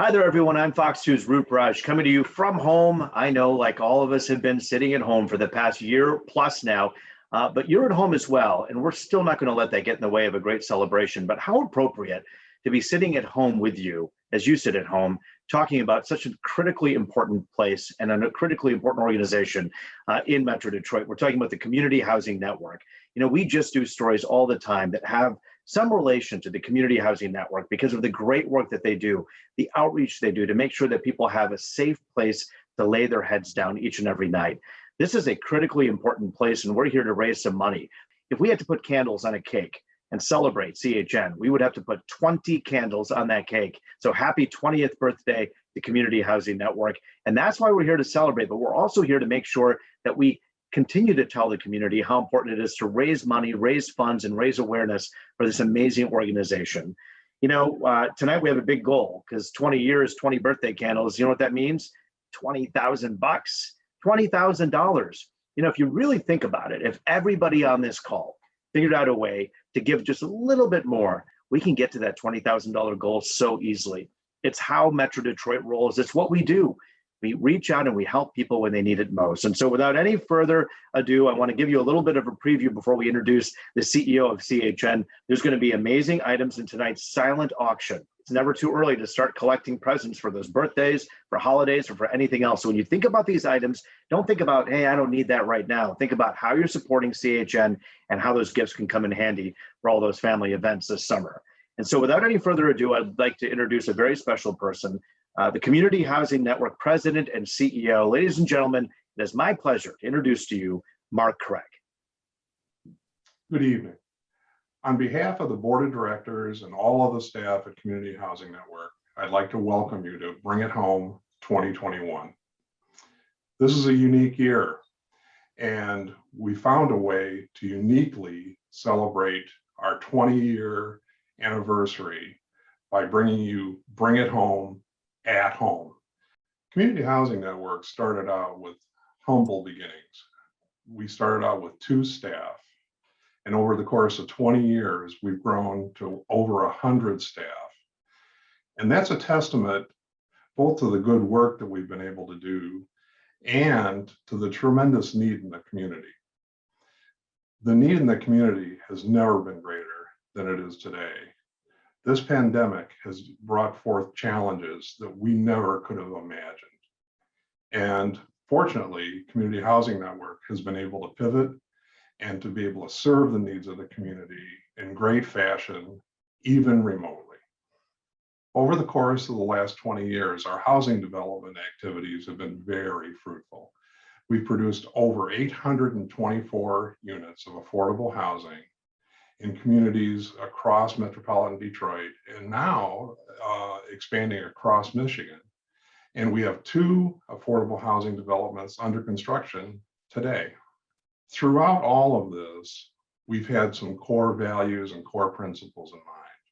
Hi there, everyone. I'm Fox 2's Roop Raj, coming to you from home. I know, like all of us have been sitting at home for the past year plus now, but you're at home as well, and we're still not going to let that get in the way of a great celebration. But how appropriate to be sitting at home with you as you sit at home, talking about such a critically important place and a critically important organization in Metro Detroit. We're talking about the Community Housing Network. You know, we just do stories all the time that have some relation to the Community Housing Network because of the great work that they do, the outreach they do to make sure that people have a safe place to lay their heads down each and every night. This is a critically important place, and we're here to raise some money. If we had to put candles on a cake and celebrate CHN, we would have to put 20 candles on that cake. So happy 20th birthday, the Community Housing Network. And that's why we're here to celebrate, but we're also here to make sure that we continue to tell the community how important it is to raise money, raise funds, and raise awareness for this amazing organization. You know, tonight we have a big goal because 20 years, 20 birthday candles, you know what that means? $20,000, $20,000. You know, if you really think about it, if everybody on this call figured out a way to give just a little bit more, we can get to that $20,000 goal so easily. It's how Metro Detroit rolls. It's what we do. We reach out and we help people when they need it most. And so without any further ado, I want to give you a little bit of a preview before we introduce the CEO of CHN. There's going to be amazing items in tonight's silent auction. It's never too early to start collecting presents for those birthdays, for holidays, or for anything else. So when you think about these items, don't think about, hey, I don't need that right now. Think about how you're supporting CHN and how those gifts can come in handy for all those family events this summer. And so without any further ado, I'd like to introduce a very special person, the Community Housing Network President and CEO. Ladies and gentlemen, it is my pleasure to introduce to you Mark Craig. Good evening. On behalf of the Board of Directors and all of the staff at Community Housing Network, I'd like to welcome you to Bring It Home 2021. This is a unique year, and we found a way to uniquely celebrate our 20-year anniversary by bringing you Bring It Home at home. Community Housing Network started out with humble beginnings. We started out with 2 staff, and over the course of 20 years, we've grown to over 100 staff. And that's a testament both to the good work that we've been able to do and to the tremendous need in the community. The need in the community has never been greater than it is today. This pandemic has brought forth challenges that we never could have imagined. And fortunately, Community Housing Network has been able to pivot and to be able to serve the needs of the community in great fashion, even remotely. Over the course of the last 20 years, our housing development activities have been very fruitful. We've produced over 824 units of affordable housing in communities across metropolitan Detroit, and now expanding across Michigan. And we have 2 affordable housing developments under construction today. Throughout all of this, we've had some core values and core principles in mind,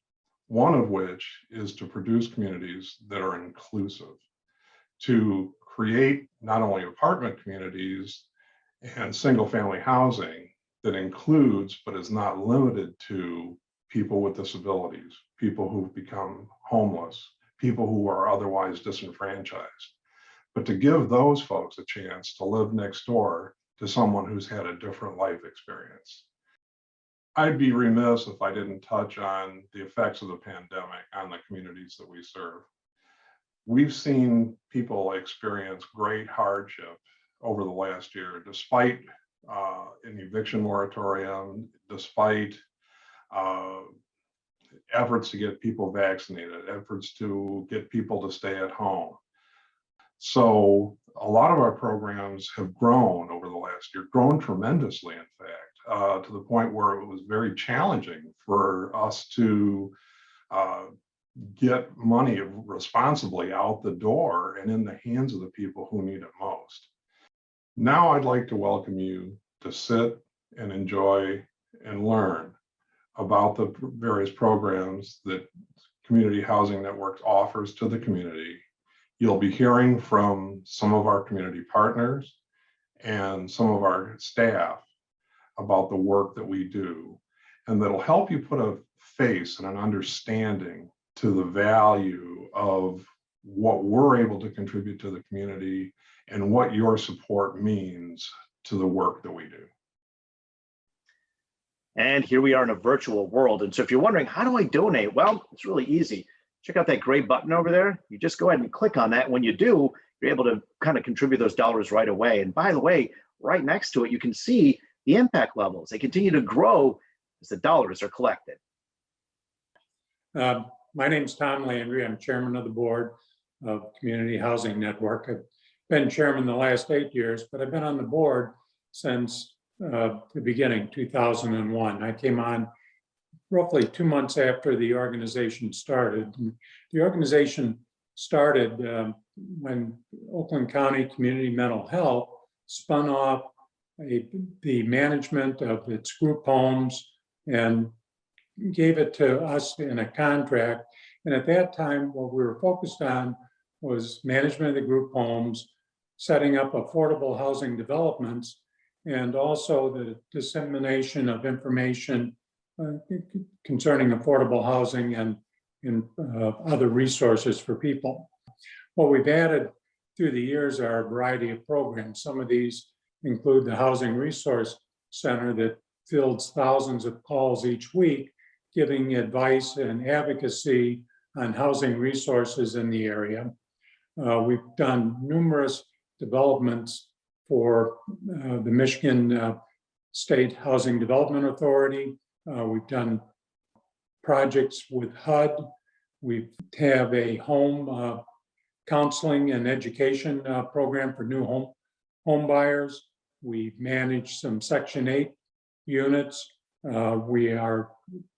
one of which is to produce communities that are inclusive, to create not only apartment communities and single-family housing that includes, but is not limited to, people with disabilities, people who've become homeless, people who are otherwise disenfranchised, but to give those folks a chance to live next door to someone who's had a different life experience. I'd be remiss if I didn't touch on the effects of the pandemic on the communities that we serve. We've seen people experience great hardship over the last year, despite an eviction moratorium, despite efforts to get people vaccinated, efforts to get people to stay at home. So a lot of our programs have grown over the last year, grown tremendously, in fact, to the point where it was very challenging for us to get money responsibly out the door and in the hands of the people who need it most. Now I'd like to welcome you to sit and enjoy and learn about the various programs that Community Housing Network offers to the community. You'll be hearing from some of our community partners and some of our staff about the work that we do, and that'll help you put a face and an understanding to the value of what we're able to contribute to the community and what your support means to the work that we do. And here we are in a virtual world. And so if you're wondering, how do I donate? Well, it's really easy. Check out that gray button over there. You just go ahead and click on that. When you do, you're able to kind of contribute those dollars right away. And by the way, right next to it, you can see the impact levels. They continue to grow as the dollars are collected. My name is Tom Landry. I'm chairman of the board of Community Housing Network. I've been chairman the last 8 years, but I've been on the board since the beginning, 2001. I came on roughly 2 months after the organization started. The organization started when Oakland County Community Mental Health spun off the management of its group homes and gave it to us in a contract. And at that time, what we were focused on was management of the group homes, setting up affordable housing developments, and also the dissemination of information concerning affordable housing and other resources for people. What we've added through the years are a variety of programs. Some of these include the Housing Resource Center that fields thousands of calls each week, giving advice and advocacy on housing resources in the area. We've done numerous developments for the Michigan State Housing Development Authority. We've done projects with HUD. We have a home counseling and education program for new home buyers. We manage some Section 8 units. We are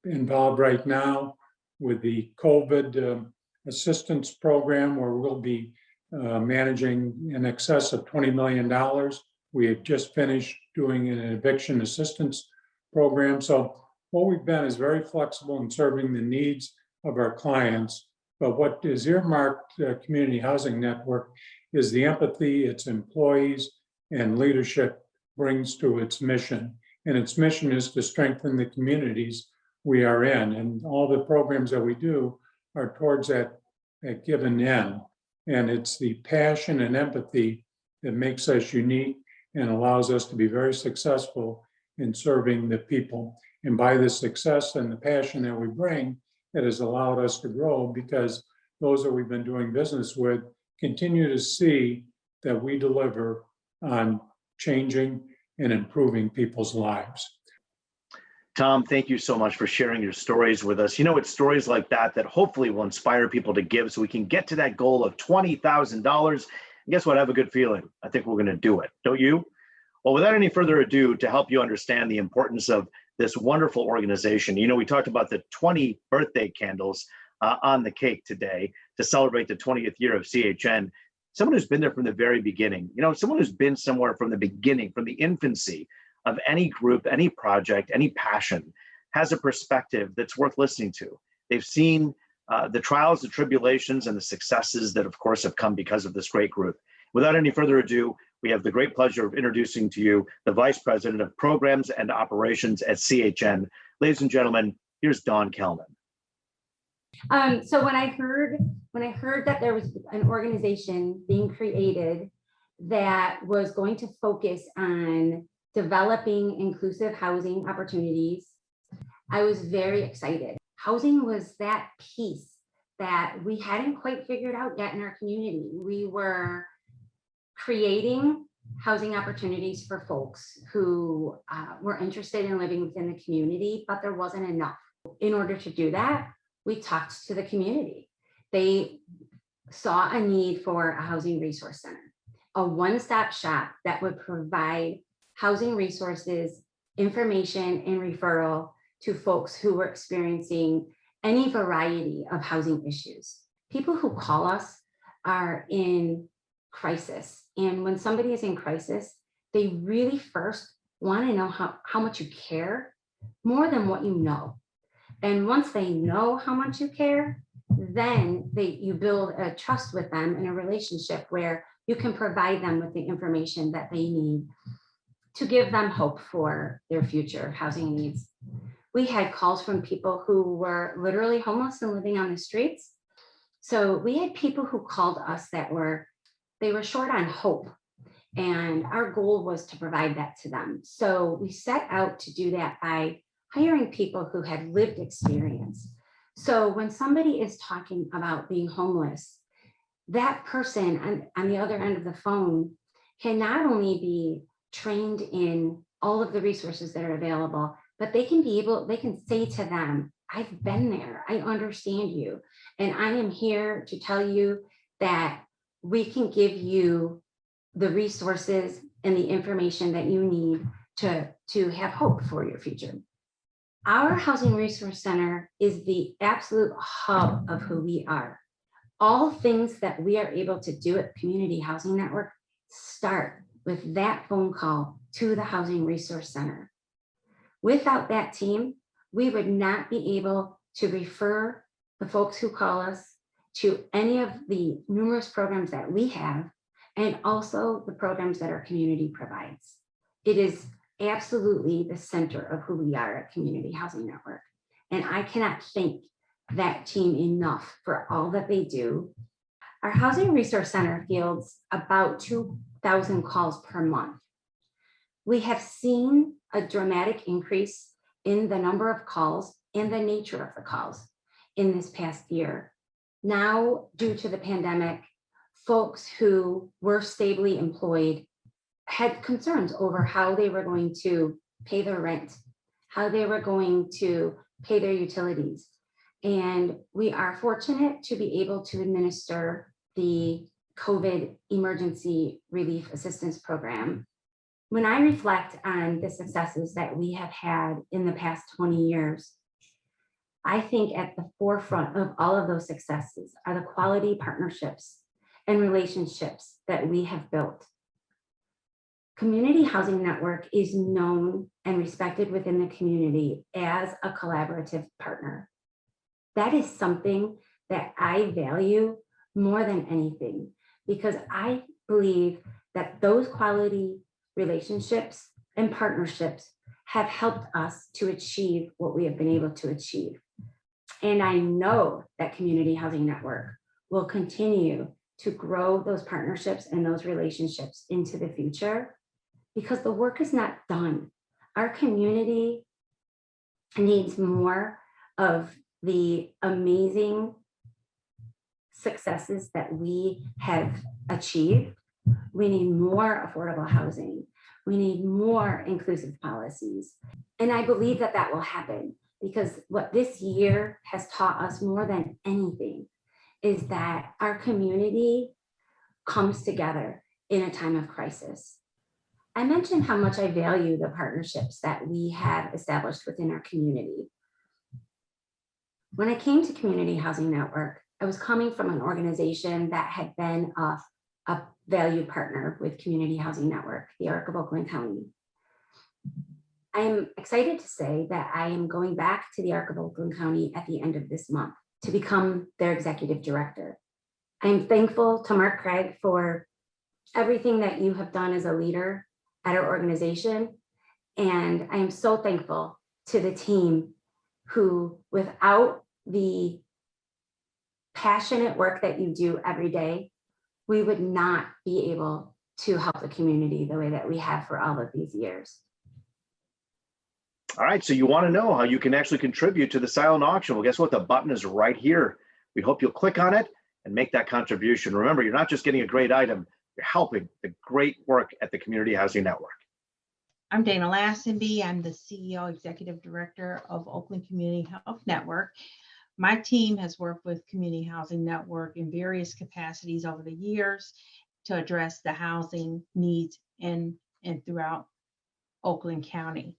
involved right now with the COVID assistance program, where we'll be managing in excess of $20 million. We have just finished doing an eviction assistance program. So what we've been is very flexible in serving the needs of our clients. But what is earmarked Community Housing Network is the empathy its employees and leadership brings to its mission. And its mission is to strengthen the communities we are in. And all the programs that we do are towards that given end. And it's the passion and empathy that makes us unique and allows us to be very successful in serving the people. And by the success and the passion that we bring, it has allowed us to grow, because those that we've been doing business with continue to see that we deliver on changing and improving people's lives. Tom, thank you so much for sharing your stories with us. You know, it's stories like that that hopefully will inspire people to give so we can get to that goal of $20,000. And guess what? I have a good feeling. I think we're going to do it. Don't you? Well, without any further ado, to help you understand the importance of this wonderful organization, you know, we talked about the 20 birthday candles on the cake today to celebrate the 20th year of CHN. Someone who's been there from the very beginning, you know, someone who's been somewhere from the beginning, from the infancy of any group, any project, any passion, has a perspective that's worth listening to. They've seen the trials, the tribulations, and the successes that, of course, have come because of this great group. Without any further ado, we have the great pleasure of introducing to you the Vice President of Programs and Operations at CHN. Ladies and gentlemen, here's Dawn Kelman. So when I heard that there was an organization being created that was going to focus on developing inclusive housing opportunities, I was very excited. Housing was that piece that we hadn't quite figured out yet in our community. We were creating housing opportunities for folks who were interested in living within the community, but there wasn't enough. In order to do that, we talked to the community. They saw a need for a housing resource center, a one-stop shop that would provide housing resources, information, and referral to folks who were experiencing any variety of housing issues. People who call us are in crisis. And when somebody is in crisis, they really first want to know how much you care, more than what you know. And once they know how much you care, then you build a trust with them and a relationship where you can provide them with the information that they need to give them hope for their future housing needs. We had calls from people who were literally homeless and living on the streets. So we had people who called us they were short on hope. And our goal was to provide that to them. So we set out to do that by hiring people who had lived experience. So when somebody is talking about being homeless, that person on the other end of the phone can not only be trained in all of the resources that are available, but they can say to them, I've been there, I understand you, and I am here to tell you that we can give you the resources and the information that you need to have hope for your future. Our Housing Resource Center is the absolute hub of who we are. All things that we are able to do at Community Housing Network start with that phone call to the Housing Resource Center. Without that team, we would not be able to refer the folks who call us to any of the numerous programs that we have, and also the programs that our community provides. It is absolutely the center of who we are at Community Housing Network. And I cannot thank that team enough for all that they do. Our Housing Resource Center fields about 2,000 calls per month. We have seen a dramatic increase in the number of calls and the nature of the calls in this past year. Now, due to the pandemic, folks who were stably employed had concerns over how they were going to pay their rent, how they were going to pay their utilities. And we are fortunate to be able to administer the COVID Emergency Relief Assistance Program. When I reflect on the successes that we have had in the past 20 years, I think at the forefront of all of those successes are the quality partnerships and relationships that we have built. Community Housing Network is known and respected within the community as a collaborative partner. That is something that I value more than anything, because I believe that those quality relationships and partnerships have helped us to achieve what we have been able to achieve. And I know that Community Housing Network will continue to grow those partnerships and those relationships into the future, because the work is not done. Our community needs more of the amazing successes that we have achieved. We need more affordable housing. We need more inclusive policies. And I believe that that will happen, because what this year has taught us more than anything is that our community comes together in a time of crisis. I mentioned how much I value the partnerships that we have established within our community. When I came to Community Housing Network, I was coming from an organization that had been a valued partner with Community Housing Network, the Arc of Oakland County. I'm excited to say that I am going back to the Arc of Oakland County at the end of this month to become their executive director. I'm thankful to Mark Craig for everything that you have done as a leader at our organization. And I am so thankful to the team who, without the passionate work that you do every day, we would not be able to help the community the way that we have for all of these years. All right, so you want to know how you can actually contribute to the silent auction. Well, guess what? The button is right here. We hope you'll click on it and make that contribution. Remember, you're not just getting a great item, you're helping the great work at the Community Housing Network. I'm Dana Lassenby. I'm the CEO, Executive Director of Oakland Community Health Network. My team has worked with Community Housing Network in various capacities over the years to address the housing needs in and throughout Oakland County.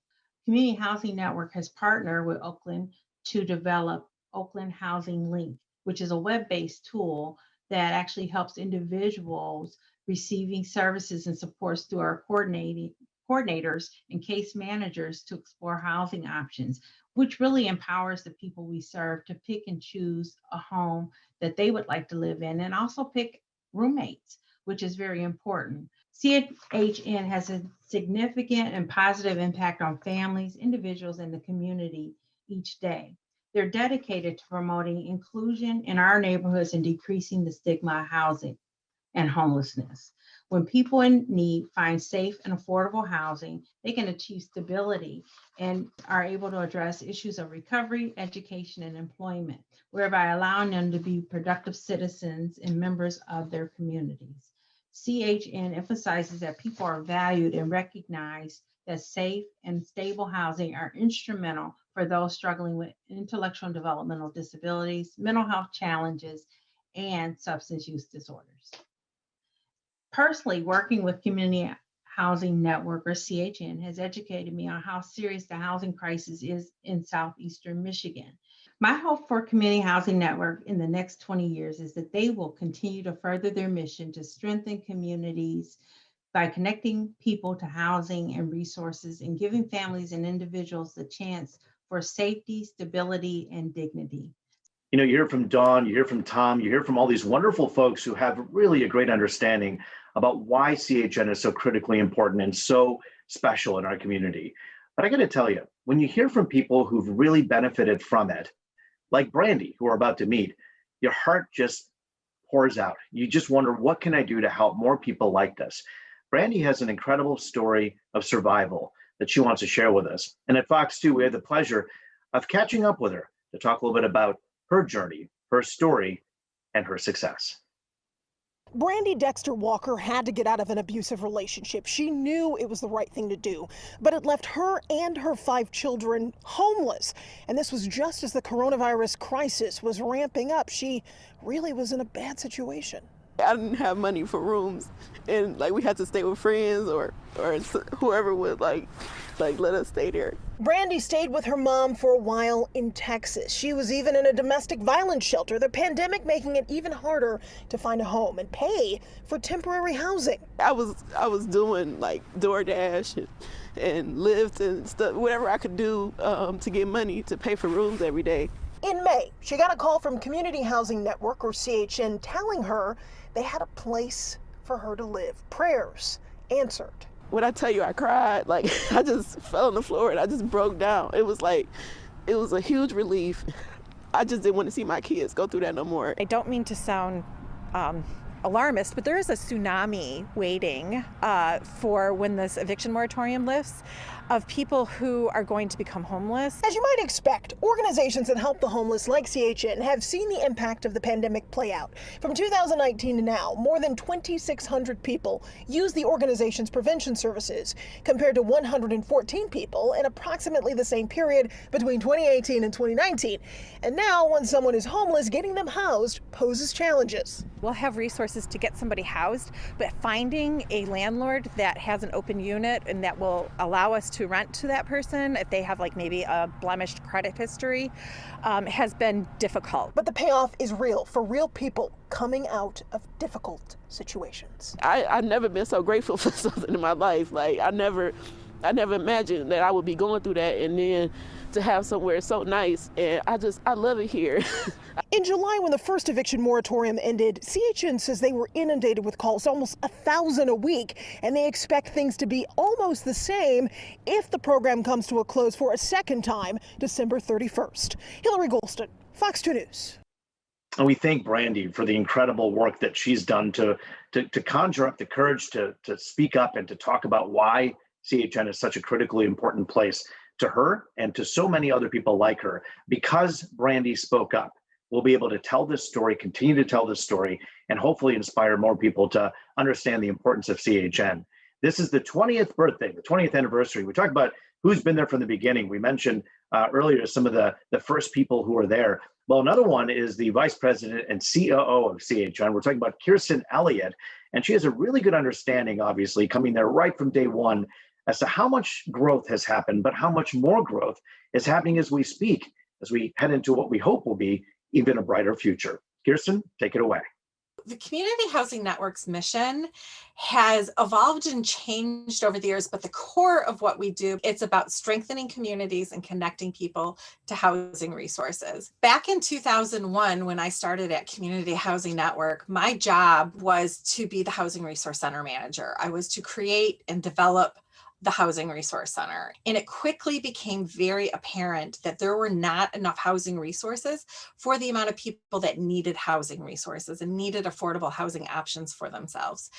Community Housing Network has partnered with Oakland to develop Oakland Housing Link, which is a web-based tool that actually helps individuals receiving services and supports through our coordinators and case managers to explore housing options, which really empowers the people we serve to pick and choose a home that they would like to live in, and also pick roommates, which is very important. CHN has a significant and positive impact on families, individuals, and the community each day. They're dedicated to promoting inclusion in our neighborhoods and decreasing the stigma of housing and homelessness. When people in need find safe and affordable housing, they can achieve stability and are able to address issues of recovery, education, and employment, whereby allowing them to be productive citizens and members of their communities. CHN emphasizes that people are valued and recognized, that safe and stable housing are instrumental for those struggling with intellectual and developmental disabilities, mental health challenges, and substance use disorders. Personally, working with Community Housing Network, or CHN, has educated me on how serious the housing crisis is in southeastern Michigan. My hope for Community Housing Network in the next 20 years is that they will continue to further their mission to strengthen communities by connecting people to housing and resources and giving families and individuals the chance for safety, stability, and dignity. You know, you hear from Dawn, you hear from Tom, you hear from all these wonderful folks who have really a great understanding about why CHN is so critically important and so special in our community. But I got to tell you, when you hear from people who've really benefited from it, like Brandy, who we're about to meet, your heart just pours out. You just wonder, what can I do to help more people like this? Brandy has an incredible story of survival that she wants to share with us. And at Fox 2, we had the pleasure of catching up with her to talk a little bit about her journey, her story, and her success. Brandy Dexter Walker had to get out of an abusive relationship. She knew it was the right thing to do, but it left her and her 5 children homeless. And this was just as the coronavirus crisis was ramping up. She really was in a bad situation. I didn't have money for rooms, and like we had to stay with friends or whoever would like let us stay there. Brandy stayed with her mom for a while in Texas. She was even in a domestic violence shelter, the pandemic making it even harder to find a home and pay for temporary housing. I was doing like DoorDash and Lyft and stuff, whatever I could do to get money to pay for rooms every day. In May, she got a call from Community Housing Network, or CHN, telling her they had a place for her to live. Prayers answered. When I tell you I cried, like I just fell on the floor and I just broke down. It was a huge relief. I just didn't want to see my kids go through that no more. I don't mean to sound alarmist, but there is a tsunami waiting for when this eviction moratorium lifts of people who are going to become homeless. As you might expect, organizations that help the homeless like CHN have seen the impact of the pandemic play out. From 2019 to now, more than 2,600 people use the organization's prevention services, compared to 114 people in approximately the same period between 2018 and 2019. And now, when someone is homeless, getting them housed poses challenges. We'll have resources to get somebody housed, but finding a landlord that has an open unit and that will allow us to rent to that person if they have like maybe a blemished credit history has been difficult. But the payoff is real for real people coming out of difficult situations. I've never been so grateful for something in my life. Like I never imagined that I would be going through that, and then to have somewhere so nice, and I love it here. In July, when the first eviction moratorium ended, CHN says they were inundated with calls, almost 1,000 a week, and they expect things to be almost the same if the program comes to a close for a second time, December 31st. Hillary Golston, Fox 2 News. And we thank Brandy for the incredible work that she's done to conjure up the courage to speak up and to talk about why CHN is such a critically important place to her and to so many other people like her. Because Brandy spoke up, we'll be able to tell this story, continue to tell this story, and hopefully inspire more people to understand the importance of CHN. This is the 20th birthday, the 20th anniversary. We talked about who's been there from the beginning. We mentioned earlier some of the first people who were there. Well, another one is the vice president and COO of CHN. We're talking about Kirsten Elliott, and she has a really good understanding, obviously, coming there right from day one, as to how much growth has happened, but how much more growth is happening as we speak, as we head into what we hope will be even a brighter future. Kirsten, take it away. The Community Housing Network's mission has evolved and changed over the years, but the core of what we do, it's about strengthening communities and connecting people to housing resources. Back in 2001, when I started at Community Housing Network, my job was to be the Housing Resource Center manager. I was to create and develop the Housing Resource Center. And it quickly became very apparent that there were not enough housing resources for the amount of people that needed housing resources and needed affordable housing options for themselves.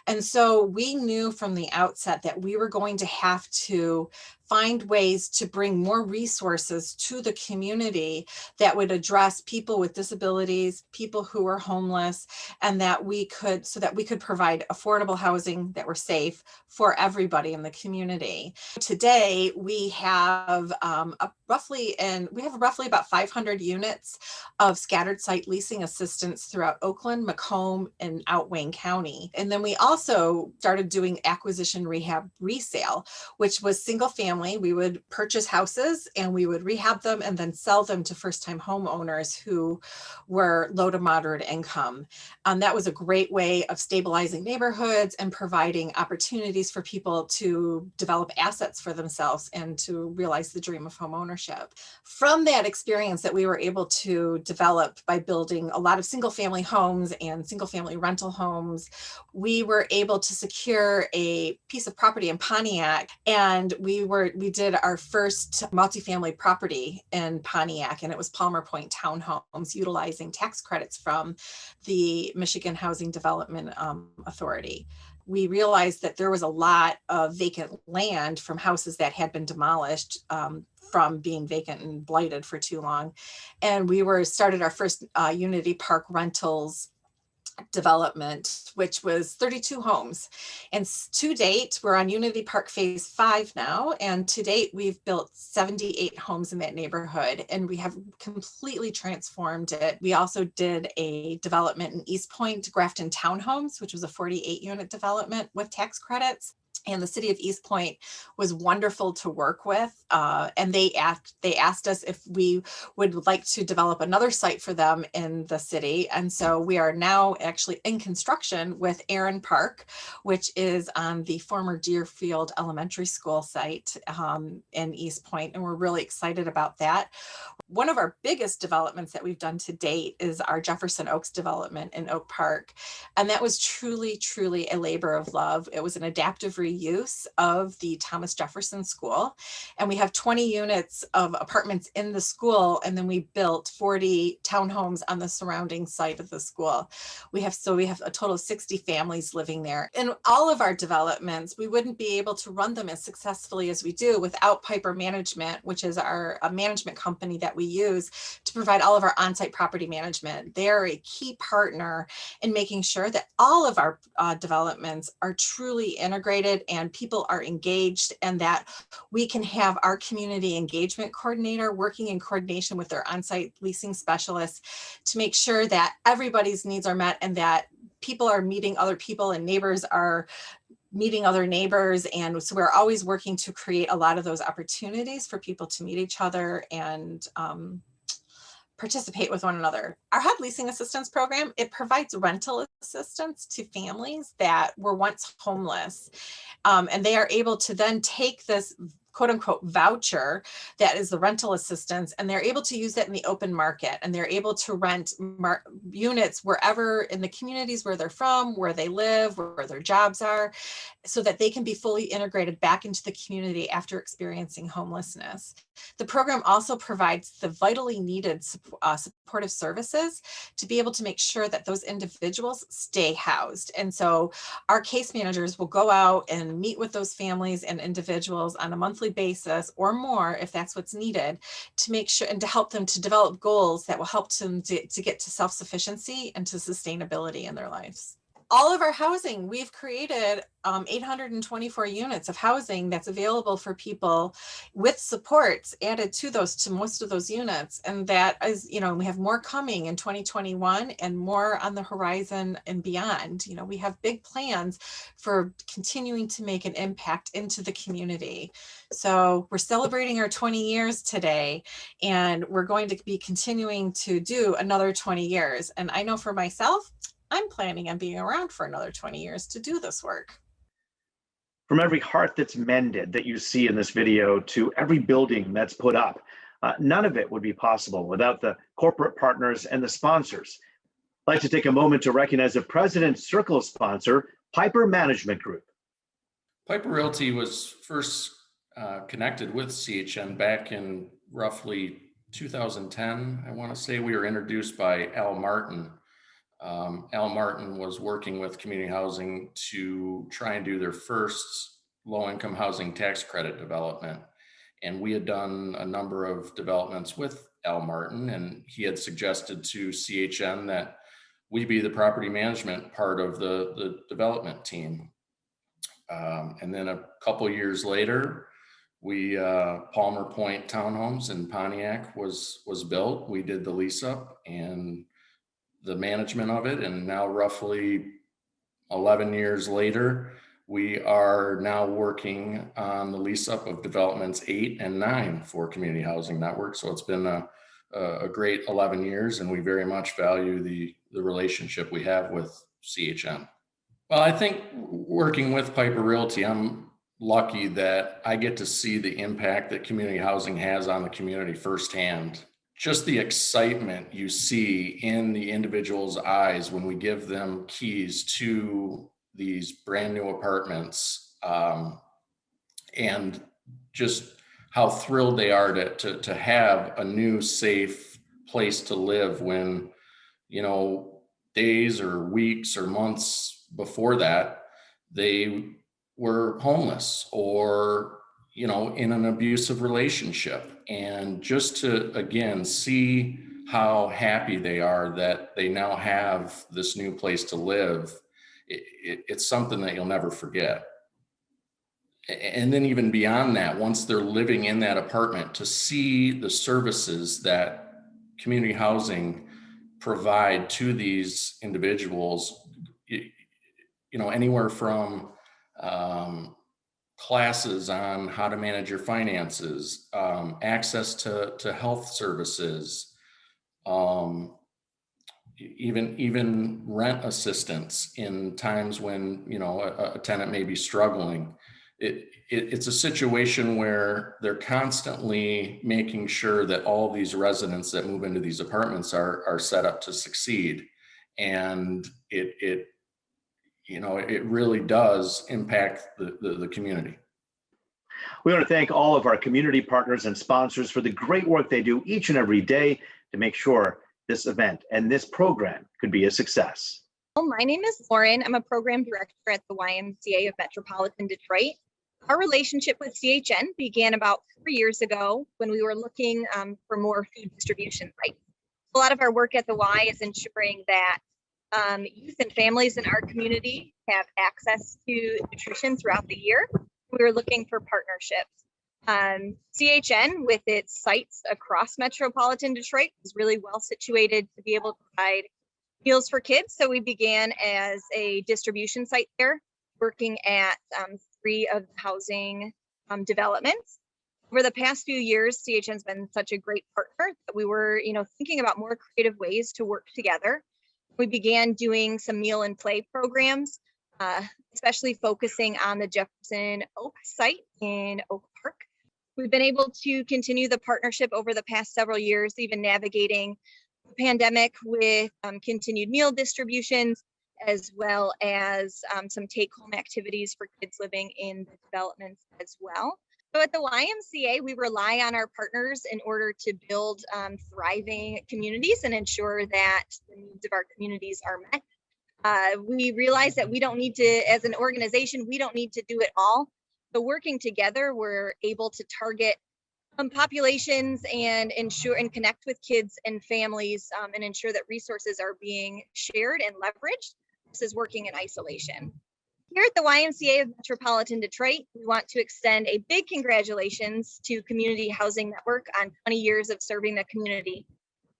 And so we knew from the outset that we were going to have to find ways to bring more resources to the community that would address people with disabilities, people who are homeless, and that we could, so that we could provide affordable housing that were safe for everybody in the community. Today, we have roughly about 500 units of scattered site leasing assistance throughout Oakland, Macomb, and out Wayne County. And then we also started doing acquisition rehab resale, which was single family. We would purchase houses and we would rehab them and then sell them to first-time homeowners who were low to moderate income. That was a great way of stabilizing neighborhoods and providing opportunities for people to develop assets for themselves and to realize the dream of home ownership. From that experience that we were able to develop by building a lot of single-family homes and single-family rental homes, we were able to secure a piece of property in Pontiac, and we did our first multifamily property in Pontiac, and it was Palmer Point Townhomes, utilizing tax credits from the Michigan Housing Development Authority. We realized that there was a lot of vacant land from houses that had been demolished from being vacant and blighted for too long. And we started our first Unity Park Rentals development, which was 32 homes. And to date, we're on Unity Park Phase 5 now. And to date, we've built 78 homes in that neighborhood, and we have completely transformed it. We also did a development in East Point, Grafton Townhomes, which was a 48-unit development with tax credits. And the city of East Point was wonderful to work with. And they asked us if we would like to develop another site for them in the city. And so we are now actually in construction with Aaron Park, which is on the former Deerfield Elementary School site in East Point. And we're really excited about that. One of our biggest developments that we've done to date is our Jefferson Oaks development in Oak Park. And that was truly, truly a labor of love. It was an adaptive reuse of the Thomas Jefferson School. And we have 20 units of apartments in the school. And then we built 40 townhomes on the surrounding site of the school. We have a total of 60 families living there. In all of our developments, we wouldn't be able to run them as successfully as we do without Piper Management, which is our management company that we use to provide all of our on-site property management. They're a key partner in making sure that all of our developments are truly integrated and people are engaged, and that we can have our community engagement coordinator working in coordination with their on-site leasing specialists to make sure that everybody's needs are met and that people are meeting other people and neighbors are meeting other neighbors. And so we're always working to create a lot of those opportunities for people to meet each other and participate with one another. Our HUD Leasing Assistance Program, it provides rental assistance to families that were once homeless. And they are able to then take this quote unquote voucher that is the rental assistance, and they're able to use that in the open market, and they're able to rent units wherever in the communities where they're from, where they live, where their jobs are, so that they can be fully integrated back into the community after experiencing homelessness. The program also provides the vitally needed supportive services to be able to make sure that those individuals stay housed. And so our case managers will go out and meet with those families and individuals on a monthly basis or more, if that's what's needed, to make sure and to help them to develop goals that will help them to get to self-sufficiency and to sustainability in their lives. All of our housing, we've created 824 units of housing that's available for people with supports added to most of those units. And that is, we have more coming in 2021 and more on the horizon and beyond. We have big plans for continuing to make an impact into the community. So we're celebrating our 20 years today, and we're going to be continuing to do another 20 years. And I know for myself, I'm planning on being around for another 20 years to do this work. From every heart that's mended that you see in this video to every building that's put up, none of it would be possible without the corporate partners and the sponsors. I'd like to take a moment to recognize the President's Circle sponsor, Piper Management Group. Piper Realty was first connected with CHN back in roughly 2010. I want to say we were introduced by Al Martin. Al Martin was working with community housing to try and do their first low-income housing tax credit development. And we had done a number of developments with Al Martin, and he had suggested to CHN that we be the property management part of the development team. And then a couple years later, we Palmer Point Townhomes in Pontiac was built. We did the lease up and the management of it, and now roughly 11 years later, we are now working on the lease up of developments 8 and 9 for Community Housing Network. So it's been a great 11 years, and we very much value the relationship we have with CHN. Well, I think working with Piper Realty, I'm lucky that I get to see the impact that community housing has on the community firsthand. Just the excitement you see in the individual's eyes when we give them keys to these brand new apartments, and just how thrilled they are to have a new safe place to live when, days or weeks or months before that, they were homeless or, in an abusive relationship. And just to, again, see how happy they are that they now have this new place to live, it's something that you'll never forget. And then even beyond that, once they're living in that apartment, to see the services that community housing provide to these individuals, anywhere from classes on how to manage your finances, access to health services, even rent assistance in times when a tenant may be struggling. It's a situation where they're constantly making sure that all these residents that move into these apartments are set up to succeed, and it really does impact the community. We want to thank all of our community partners and sponsors for the great work they do each and every day to make sure this event and this program could be a success. Well, my name is Lauren. I'm a program director at the YMCA of Metropolitan Detroit. Our relationship with CHN began about 4 years ago when we were looking for more food distribution sites. A lot of our work at the Y is ensuring that youth and families in our community have access to nutrition throughout the year. We were looking for partnerships. CHN, with its sites across metropolitan Detroit, is really well situated to be able to provide meals for kids. So we began as a distribution site there, working at 3 of the housing developments. Over the past few years, CHN's been such a great partner that we were, thinking about more creative ways to work together. We began doing some meal and play programs, especially focusing on the Jefferson Oak site in Oak Park. We've been able to continue the partnership over the past several years, even navigating the pandemic with continued meal distributions, as well as some take-home activities for kids living in the developments as well. So at the YMCA, we rely on our partners in order to build thriving communities and ensure that the needs of our communities are met. We realize that we don't need to, as an organization, we don't need to do it all. So working together, we're able to target populations and ensure and connect with kids and families and ensure that resources are being shared and leveraged versus working in isolation. Here at the YMCA of Metropolitan Detroit, we want to extend a big congratulations to Community Housing Network on 20 years of serving the community.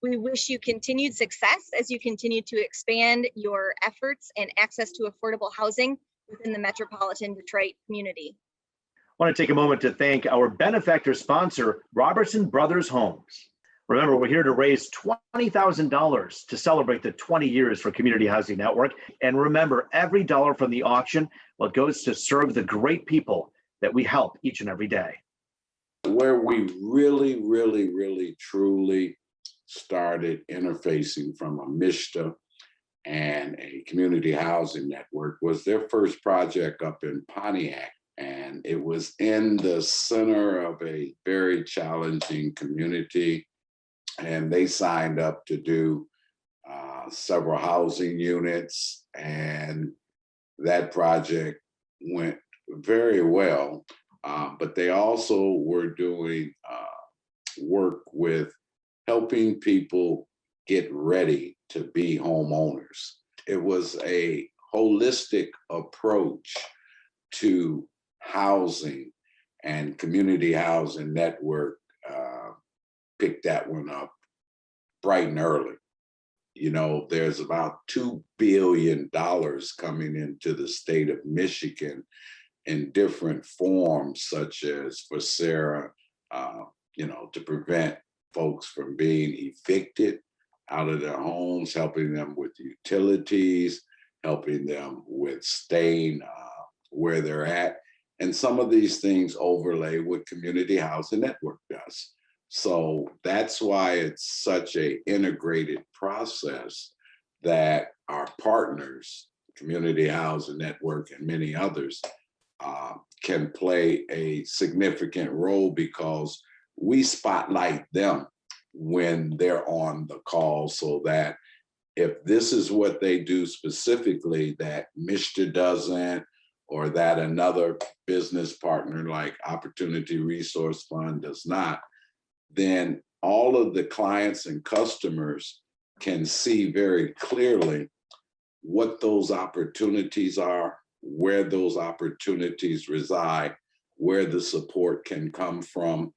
We wish you continued success as you continue to expand your efforts and access to affordable housing within the Metropolitan Detroit community. I want to take a moment to thank our benefactor sponsor, Robertson Brothers Homes. Remember, we're here to raise $20,000 to celebrate the 20 years for Community Housing Network. And remember, every dollar from the auction, goes to serve the great people that we help each and every day. Where we really, truly started interfacing from a MSHDA and a community housing network was their first project up in Pontiac. And it was in the center of a very challenging community. And they signed up to do several housing units. And that project went very well. But they also were doing work with helping people get ready to be homeowners. It was a holistic approach to housing, and Community Housing Network picked that one up bright and early. You know, there's about $2 billion coming into the state of Michigan in different forms, such as for Sarah, you know, to prevent folks from being evicted out of their homes, helping them with utilities, helping them with staying where they're at. And some of these things overlay what Community Housing Network does. So that's why it's such an integrated process that our partners, Community Housing Network and many others, can play a significant role, because we spotlight them when they're on the call, so that if this is what they do specifically that MSHDA doesn't, or that another business partner like Opportunity Resource Fund does not, then all of the clients and customers can see very clearly what those opportunities are, where those opportunities reside, where the support can come from.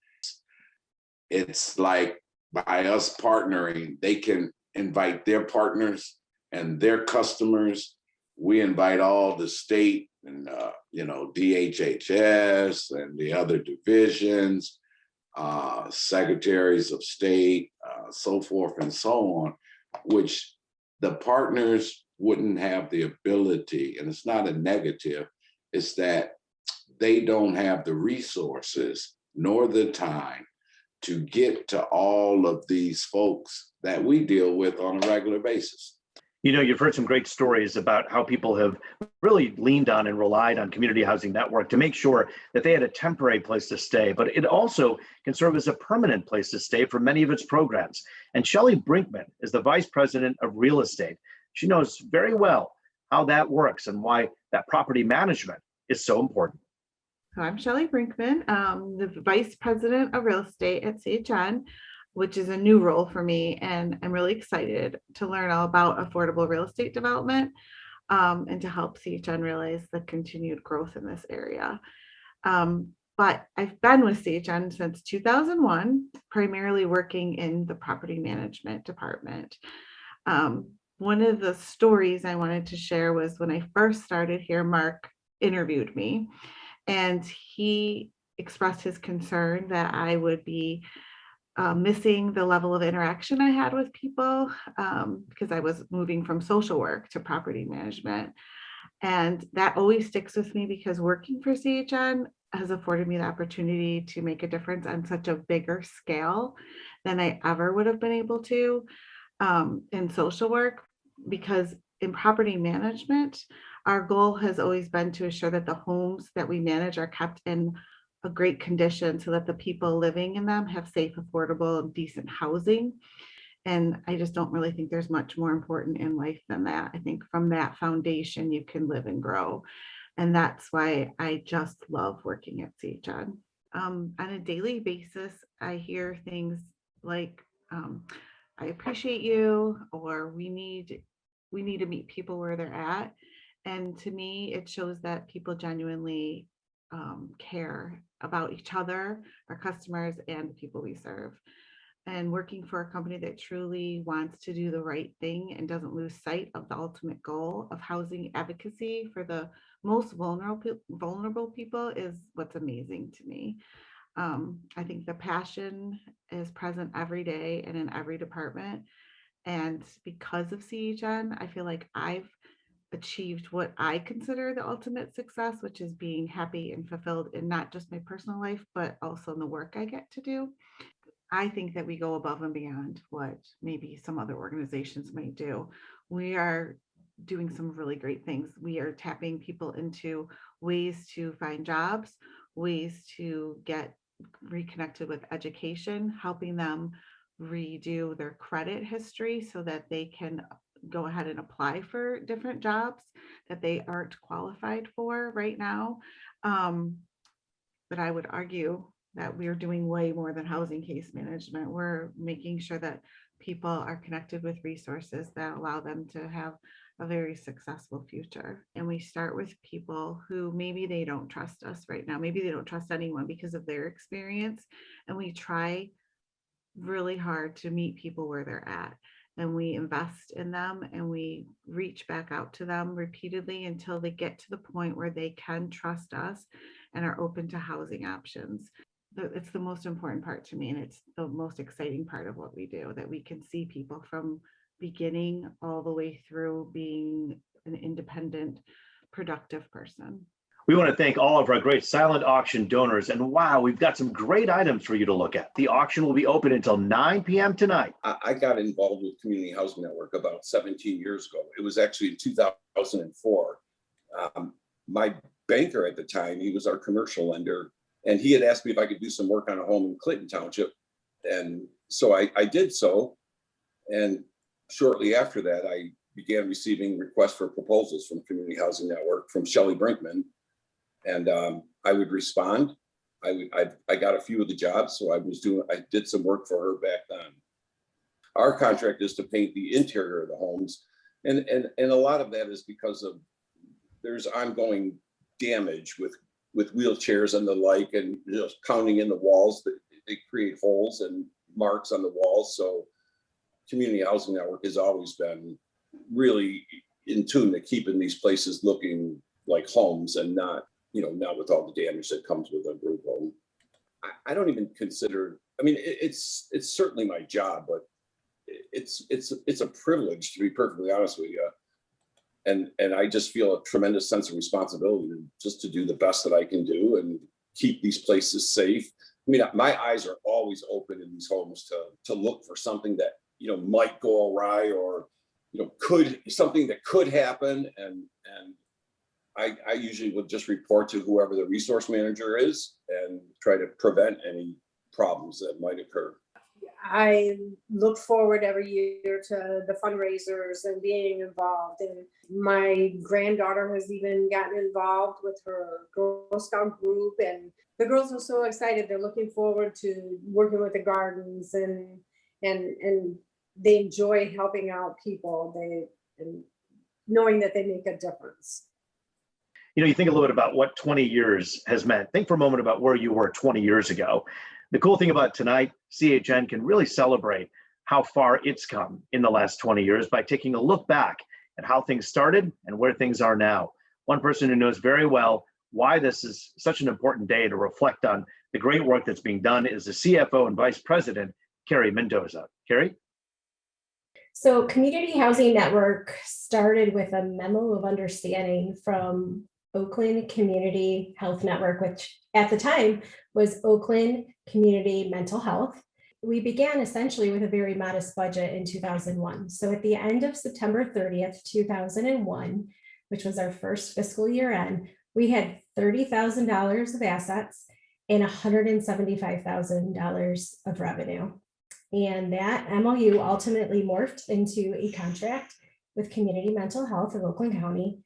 It's like by us partnering, they can invite their partners and their customers. We invite all the state and you know, DHHS and the other divisions, secretaries of state, so forth and so on, which the partners wouldn't have the ability, and it's not a negative, it's that they don't have the resources nor the time to get to all of these folks that we deal with on a regular basis. You know, you've heard some great stories about how people have really leaned on and relied on Community Housing Network to make sure that they had a temporary place to stay, but it also can serve as a permanent place to stay for many of its programs. And Shelley Brinkman is the Vice President of Real Estate. She knows very well how that works and why that property management is so important. So I'm Shelley Brinkman, the Vice President of Real Estate at CHN, which is a new role for me. And I'm really excited to learn all about affordable real estate development and to help CHN realize the continued growth in this area. But I've been with CHN since 2001, primarily working in the property management department. One of the stories I wanted to share was when I first started here, Mark interviewed me, and he expressed his concern that I would be missing the level of interaction I had with people because I was moving from social work to property management. And that always sticks with me because working for CHN has afforded me the opportunity to make a difference on such a bigger scale than I ever would have been able to in social work. Because in property management, our goal has always been to assure that the homes that we manage are kept in a great condition so that the people living in them have safe, affordable, and decent housing. And I just don't really think there's much more important in life than that. I think from that foundation, you can live and grow. And that's why I just love working at CHN. On a daily basis, I hear things like, I appreciate you, or we need to meet people where they're at. And to me, it shows that people genuinely care about each other, our customers, and the people we serve. And working for a company that truly wants to do the right thing and doesn't lose sight of the ultimate goal of housing advocacy for the most vulnerable people is what's amazing to me. I think the passion is present every day and in every department. And because of CHN, I feel like I've achieved what I consider the ultimate success, which is being happy and fulfilled in not just my personal life, but also in the work I get to do. I think that we go above and beyond what maybe some other organizations might do. We are doing some really great things. We are tapping people into ways to find jobs, ways to get reconnected with education, helping them redo their credit history so that they can go ahead and apply for different jobs that they aren't qualified for right now. But I would argue that we're doing way more than housing case management. We're making sure that people are connected with resources that allow them to have a very successful future. And we start with people who maybe they don't trust us right now. Maybe they don't trust anyone because of their experience. And we try really hard to meet people where they're at. And we invest in them and we reach back out to them repeatedly until they get to the point where they can trust us and are open to housing options. It's the most important part to me, and it's the most exciting part of what we do, that we can see people from beginning all the way through being an independent, productive person. We want to thank all of our great silent auction donors. And wow, we've got some great items for you to look at. The auction will be open until 9 p.m. tonight. I got involved with Community Housing Network about 17 years ago. It was actually in 2004. My banker at the time, he was our commercial lender, and he had asked me if I could do some work on a home in Clinton Township. And so I did so. And shortly after that, I began receiving requests for proposals from Community Housing Network from Shelley Brinkman. And I would respond. I got a few of the jobs, so I did some work for her back then. Our contract is to paint the interior of the homes. And a lot of that is because of there's ongoing damage with wheelchairs and the like, and just pounding in the walls, that they create holes and marks on the walls. So Community Housing Network has always been really in tune to keeping these places looking like homes and not with all the damage that comes with a group home. I don't even consider, I mean, it's certainly my job, but it's a privilege, to be perfectly honest with you. And I just feel a tremendous sense of responsibility just to do the best that I can do and keep these places safe. I mean, my eyes are always open in these homes to look for something that, might go awry, or, something that could happen. And I usually would just report to whoever the resource manager is and try to prevent any problems that might occur. I look forward every year to the fundraisers and being involved. And my granddaughter has even gotten involved with her Girl Scout group. And the girls are so excited. They're looking forward to working with the gardens, and they enjoy helping out people. And knowing that they make a difference. You think a little bit about what 20 years has meant. Think for a moment about where you were 20 years ago. The cool thing about tonight, CHN can really celebrate how far it's come in the last 20 years by taking a look back at how things started and where things are now. One person who knows very well why this is such an important day to reflect on the great work that's being done is the CFO and Vice President, Carrie Mendoza. Carrie? So Community Housing Network started with a memo of understanding from Oakland Community Health Network, which at the time was Oakland Community Mental Health. We began essentially with a very modest budget in 2001. So at the end of September 30th, 2001, which was our first fiscal year end, we had $30,000 of assets and $175,000 of revenue. And that MOU ultimately morphed into a contract with Community Mental Health of Oakland County,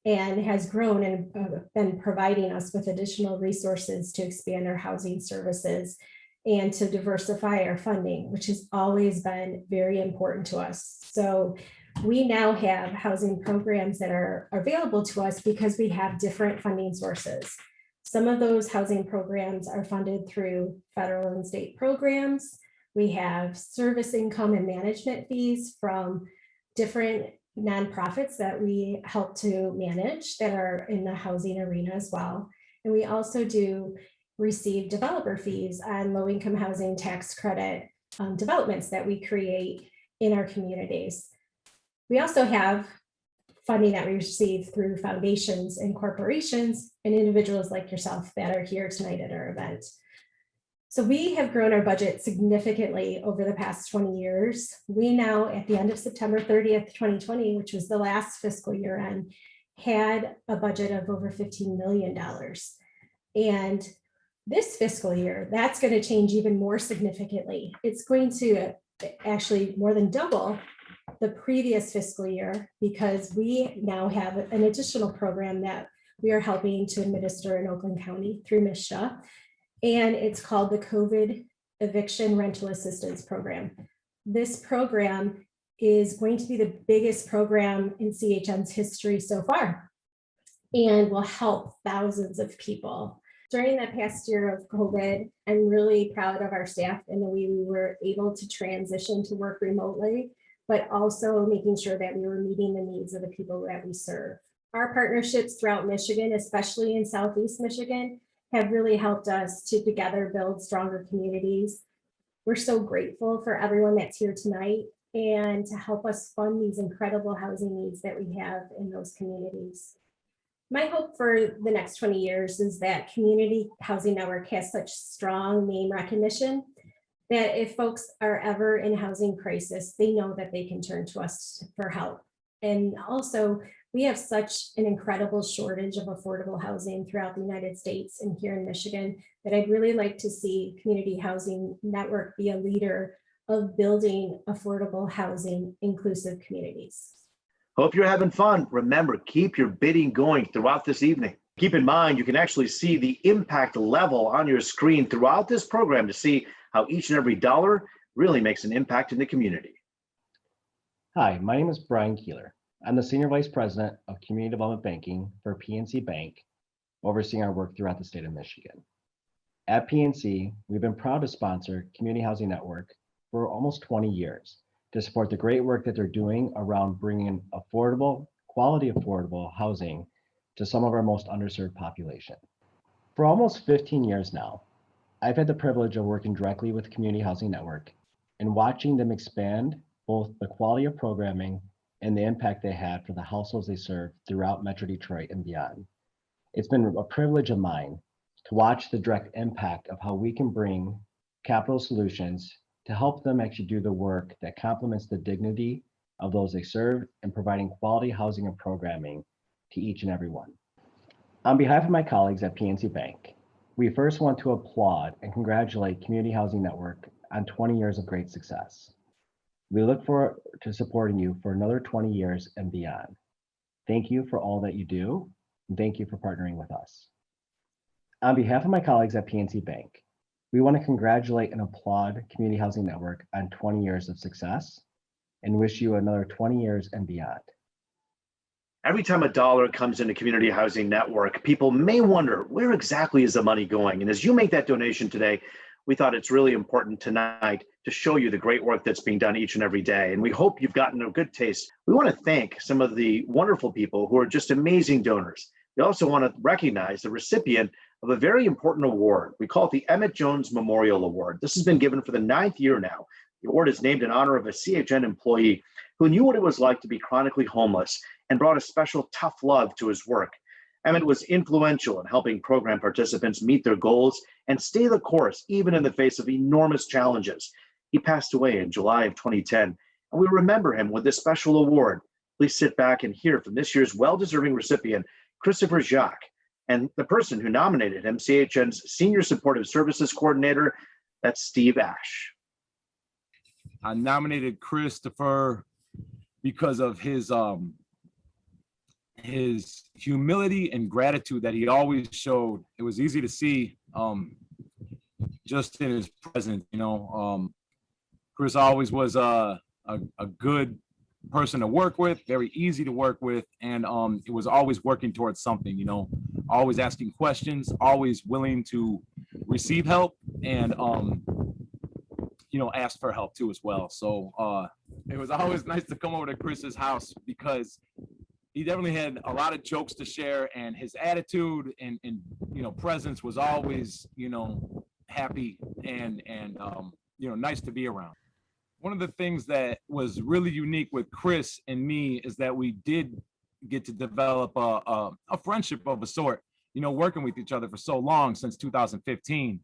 and has grown and been providing us with additional resources to expand our housing services and to diversify our funding, which has always been very important to us. So we now have housing programs that are available to us because we have different funding sources. Some of those housing programs are funded through federal and state programs. We have service income and management fees from different nonprofits that we help to manage that are in the housing arena as well. And we also do receive developer fees on low-income housing tax credit developments that we create in our communities. We also have funding that we receive through foundations and corporations and individuals like yourself that are here tonight at our event. So we have grown our budget significantly over the past 20 years. We now, at the end of September 30th, 2020, which was the last fiscal year end, had a budget of over $15 million. And this fiscal year, that's going to change even more significantly. It's going to actually more than double the previous fiscal year, because we now have an additional program that we are helping to administer in Oakland County through MSHA. And it's called the COVID Eviction Rental Assistance Program. This program is going to be the biggest program in CHN's history so far, and will help thousands of people. During the past year of COVID, I'm really proud of our staff and the way we were able to transition to work remotely, but also making sure that we were meeting the needs of the people that we serve. Our partnerships throughout Michigan, especially in Southeast Michigan, have really helped us to together build stronger communities. We're so grateful for everyone that's here tonight and to help us fund these incredible housing needs that we have in those communities. My hope for the next 20 years is that Community Housing Network has such strong name recognition that if folks are ever in housing crisis, they know that they can turn to us for help. And also, we have such an incredible shortage of affordable housing throughout the United States and here in Michigan that I'd really like to see Community Housing Network be a leader of building affordable housing, inclusive communities. Hope you're having fun. Remember, keep your bidding going throughout this evening. Keep in mind, you can actually see the impact level on your screen throughout this program to see how each and every dollar really makes an impact in the community. Hi, my name is Brian Keeler. I'm the Senior Vice President of Community Development Banking for PNC Bank, overseeing our work throughout the state of Michigan. At PNC, we've been proud to sponsor Community Housing Network for almost 20 years to support the great work that they're doing around bringing affordable, quality affordable housing to some of our most underserved population. For almost 15 years now, I've had the privilege of working directly with Community Housing Network and watching them expand both the quality of programming and the impact they had for the households they serve throughout Metro Detroit and beyond. It's been a privilege of mine to watch the direct impact of how we can bring capital solutions to help them actually do the work that complements the dignity of those they serve and providing quality housing and programming to each and every one. On behalf of my colleagues at PNC Bank, we first want to applaud and congratulate Community Housing Network on 20 years of great success. We look forward to supporting you for another 20 years and beyond. Thank you for all that you do, and thank you for partnering with us. On behalf of my colleagues at PNC Bank, we want to congratulate and applaud Community Housing Network on 20 years of success and wish you another 20 years and beyond. Every time a dollar comes into Community Housing Network, people may wonder, where exactly is the money going? And as you make that donation today, we thought it's really important tonight to show you the great work that's being done each and every day. And we hope you've gotten a good taste. We want to thank some of the wonderful people who are just amazing donors. We also want to recognize the recipient of a very important award. We call it the Emmett Jones Memorial Award. This has been given for the 9th year now. The award is named in honor of a CHN employee who knew what it was like to be chronically homeless and brought a special tough love to his work. Emmett was influential in helping program participants meet their goals and stay the course, even in the face of enormous challenges. He passed away in July of 2010, and we remember him with this special award. Please sit back and hear from this year's well-deserving recipient, Christopher Jacques, and the person who nominated him, CHN's Senior Supportive Services Coordinator, that's Steve Ash. I nominated Christopher because of his humility and gratitude that he always showed. It was easy to see just in his presence, Chris always was a good person to work with, very easy to work with, and it was always working towards something, always asking questions, always willing to receive help and ask for help too as well. So it was always nice to come over to Chris's house because he definitely had a lot of jokes to share, and his attitude and presence was always happy and nice to be around. One of the things that was really unique with Chris and me is that we did get to develop a friendship of a sort, working with each other for so long, since 2015.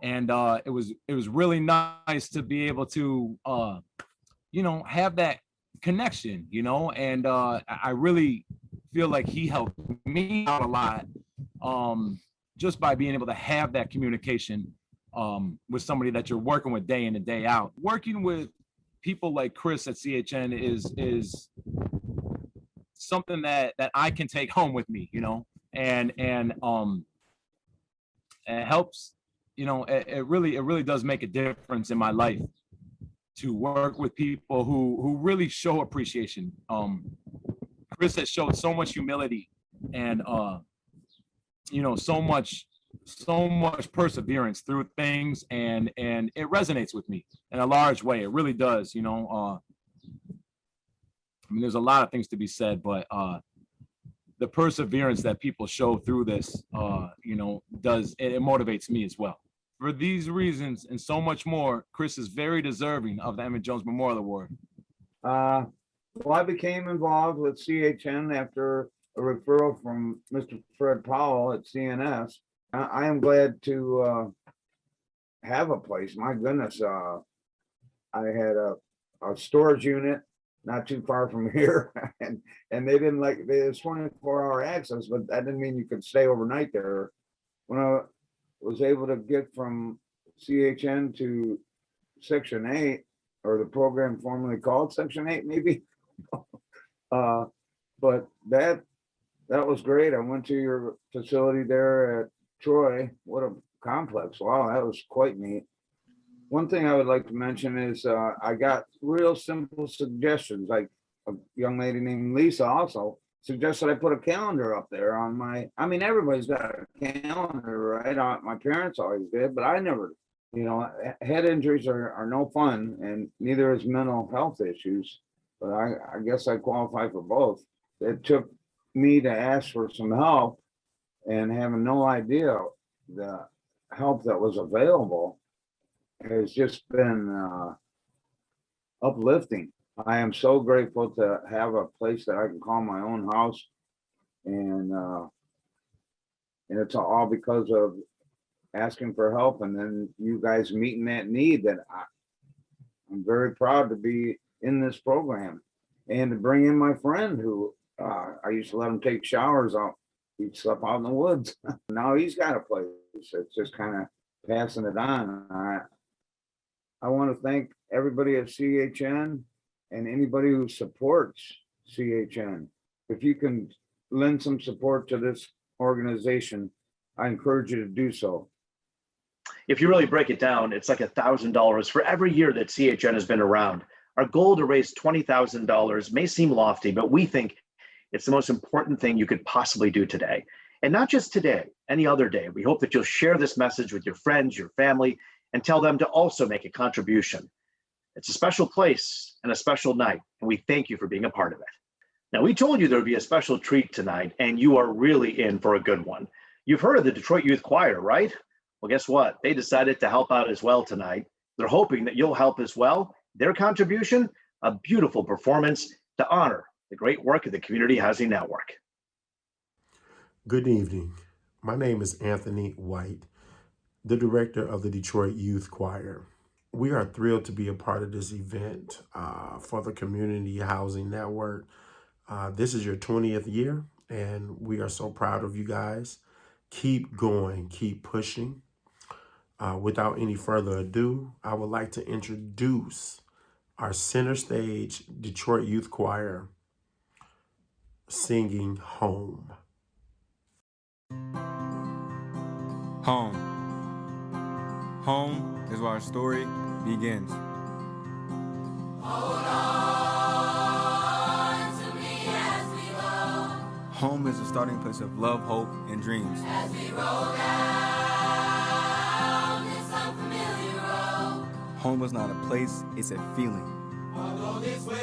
And it was really nice to be able to have that connection, and I really feel like he helped me out a lot, just by being able to have that communication with somebody that you're working with day in and day out. Working with people like Chris at CHN is something that I can take home with me, you know, and it helps, you know, it really does make a difference in my life to work with people who really show appreciation. Chris has showed so much humility and you know, so much perseverance through things, and it resonates with me in a large way. It really does, you know. I mean, there's a lot of things to be said, but the perseverance that people show through this, you know, it motivates me as well. For these reasons and so much more, Chris is very deserving of the Emmett Jones Memorial Award. Well, I became involved with CHN after a referral from Mr. Fred Powell at CNS. I am glad to have a place. My goodness, I had a storage unit not too far from here, and they didn't like, there's 24-hour access, but that didn't mean you could stay overnight there. When I was able to get from CHN to Section 8, or the program formerly called Section 8, maybe, but that was great. I went to your facility there at Troy. What a complex. Wow, that was quite neat. One thing I would like to mention is I got real simple suggestions. Like a young lady named Lisa also suggested I put a calendar up there on my, I mean, everybody's got a calendar, right? My parents always did, but I never, you know, head injuries are no fun, and neither is mental health issues, but I guess I qualify for both. It took me to ask for some help and having no idea the help that was available has just been uplifting. I am so grateful to have a place that I can call my own house, and it's all because of asking for help, and then you guys meeting that need. That I'm very proud to be in this program, and to bring in my friend who I used to let him take showers out. He'd sleep out in the woods. Now he's got a place. It's just kind of passing it on. I want to thank everybody at CHN and anybody who supports CHN. If you can lend some support to this organization, I encourage you to do so. If you really break it down, it's like $1,000 for every year that CHN has been around. Our goal to raise $20,000 may seem lofty, but we think it's the most important thing you could possibly do today. And not just today, any other day. We hope that you'll share this message with your friends, your family, and tell them to also make a contribution. It's a special place and a special night, and we thank you for being a part of it. Now, we told you there would be a special treat tonight, and you are really in for a good one. You've heard of the Detroit Youth Choir, right? Well, guess what? They decided to help out as well tonight. They're hoping that you'll help as well. Their contribution, a beautiful performance to honor the great work of the Community Housing Network. Good evening. My name is Anthony White, the director of the Detroit Youth Choir. We are thrilled to be a part of this event for the Community Housing Network. This is your 20th year, and we are so proud of you guys. Keep going, keep pushing. Without any further ado, I would like to introduce our center stage Detroit Youth Choir singing Home. Home. Home is where our story begins. Hold on to me as we go. Home is the starting place of love, hope, and dreams. As we roll down this unfamiliar road. Home is not a place, it's a feeling. Although this wave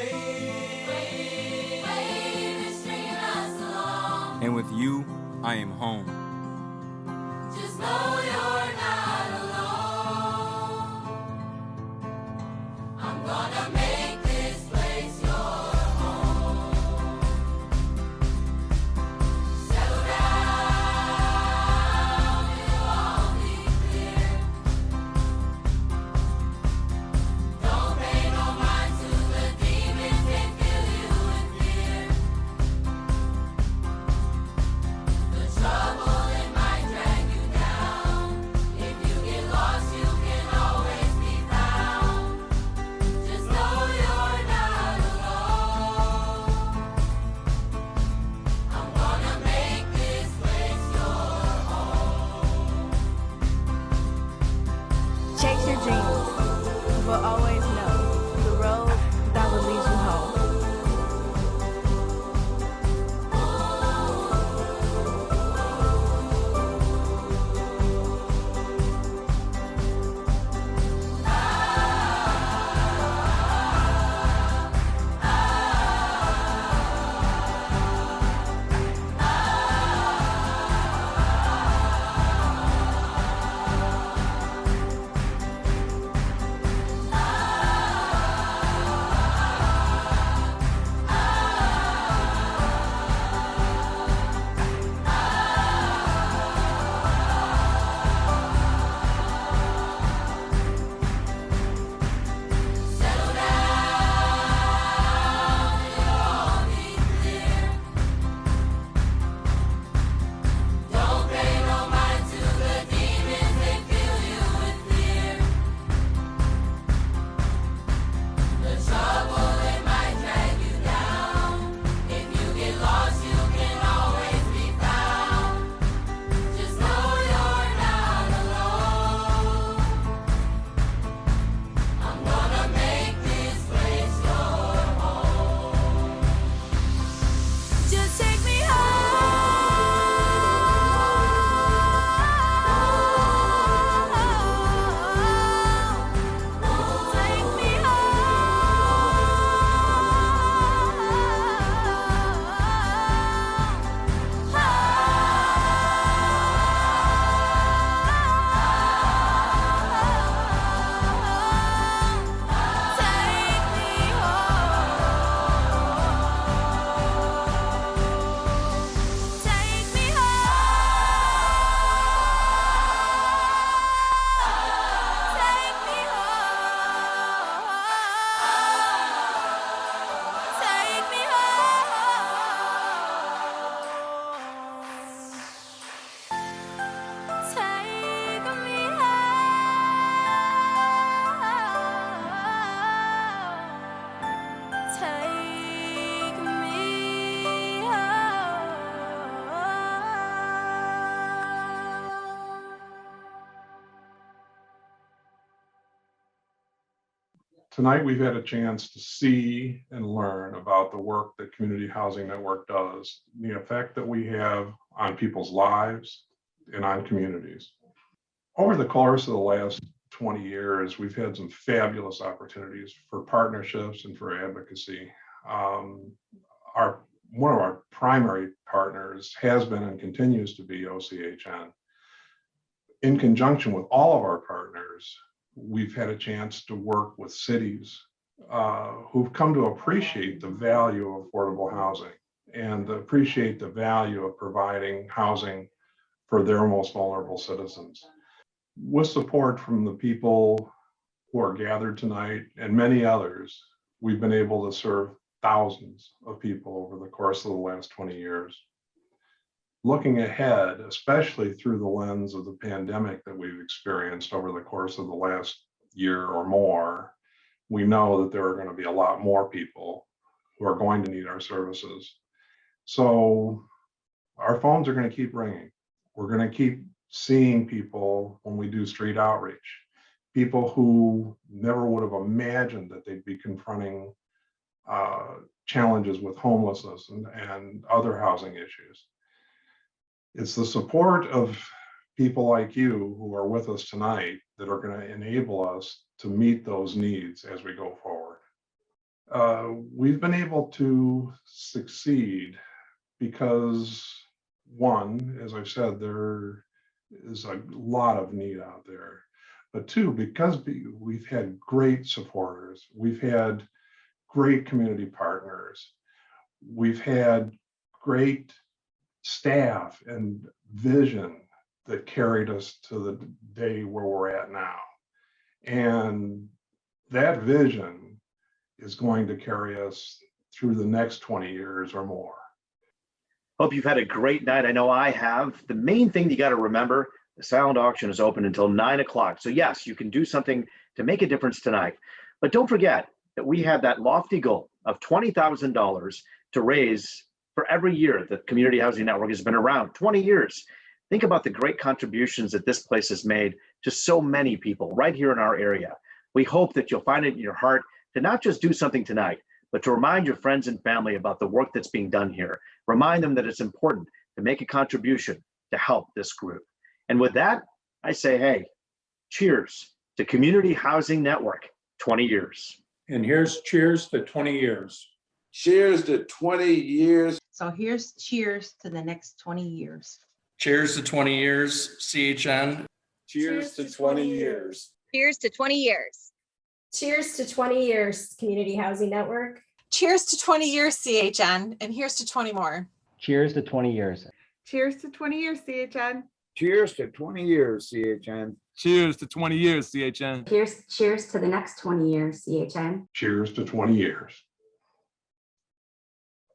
is stringing us along. And with you, I am home. Just know you're not alone. I'm gonna make this place your home. Settle down, it'll all be clear. Don't pay no mind to the demons, they fill you with fear. Tonight, we've had a chance to see and learn about the work that Community Housing Network does, the effect that we have on people's lives and on communities. Over the course of the last 20 years, we've had some fabulous opportunities for partnerships and for advocacy. One of our primary partners has been and continues to be OCHN. In conjunction with all of our partners, we've had a chance to work with cities who've come to appreciate the value of affordable housing and appreciate the value of providing housing for their most vulnerable citizens. With support from the people who are gathered tonight and many others, we've been able to serve thousands of people over the course of the last 20 years. Looking ahead, especially through the lens of the pandemic that we've experienced over the course of the last year or more, we know that there are going to be a lot more people who are going to need our services. So our phones are going to keep ringing. We're going to keep seeing people when we do street outreach, people who never would have imagined that they'd be confronting challenges with homelessness and other housing issues. It's the support of people like you who are with us tonight that are going to enable us to meet those needs as we go forward. We've been able to succeed because, one, as I've said, there is a lot of need out there. But two, because we've had great supporters, we've had great community partners, we've had great staff and vision that carried us to the day where we're at now. And that vision is going to carry us through the next 20 years or more. Hope you've had a great night. I know I have. The main thing you got to remember, the silent auction is open until 9 o'clock. So yes, you can do something to make a difference tonight. But don't forget that we have that lofty goal of $20,000 to raise for every year that Community Housing Network has been around, 20 years. Think about the great contributions that this place has made to so many people right here in our area. We hope that you'll find it in your heart to not just do something tonight, but to remind your friends and family about the work that's being done here. Remind them that it's important to make a contribution to help this group. And with that, I say, hey, cheers to Community Housing Network, 20 years. And here's cheers to 20 years. Cheers to 20 years. So here's cheers to the next 20 years. Cheers to 20 years, CHN. Cheers to 20 years. Cheers to 20 years. Cheers to 20 years, Community Housing Network. Cheers to 20 years, CHN, and here's to 20 more. Cheers to 20 years. Cheers to 20 years, CHN. Cheers to 20 years, CHN. Cheers to 20 years, CHN. Cheers to the next 20 years, CHN. Cheers to 20 years.